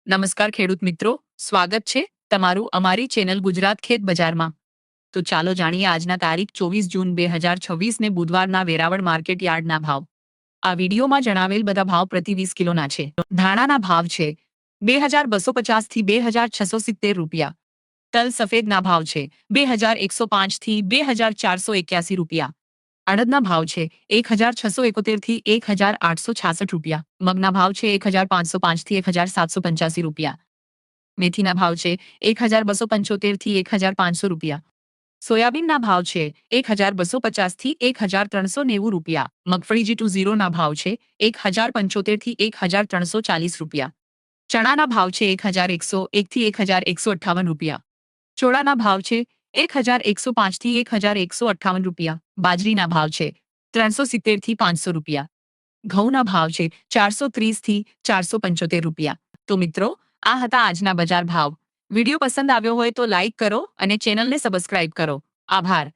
નમસ્કાર ખેડૂત મિત્રો, સ્વાગત છે તમારું અમારી ચેનલ ગુજરાત ખેત બજારમાં। તો ચાલો જાણીએ આજના તારીખ 24 જૂન 2026 ને બુધવારના વેરાવળ માર્કેટ યાર્ડના ભાવ। આ વિડીયોમાં જણાવેલ બધા ભાવ પ્રતિ 20 કિલોના છે। ધાણાના ભાવ છે 2250 થી 2670 રૂપિયા। તલ સફેદના ભાવ છે 2105 થી 2481 રૂપિયા। અડદના ભાવ છે 1671 થી 1866 રૂપિયા। મગના ભાવ છે 1505 થી 1785 રૂપિયા। મેથીના ભાવ છે 1275 થી 1500 રૂપિયા। સોયાબીનના ભાવ છે 1250 થી 1390 રૂપિયા। મગફળી G20 ના ભાવ છે 1075 થી 1340 રૂપિયા। ચણાના ભાવ છે 1101 થી 1158 રૂપિયા। ચોળાના ભાવ છે 1105 થી 1158 રૂપિયા। બાજરીના ભાવ છે 370 થી 500 રૂપિયા। ઘઉંના ભાવ છે 430 થી 475 રૂપિયા। તો મિત્રો, આ હતા આજના બજાર ભાવ। વિડીયો પસંદ આવ્યો હોય તો લાઈક કરો અને ચેનલને સબસ્ક્રાઇબ કરો। આભાર।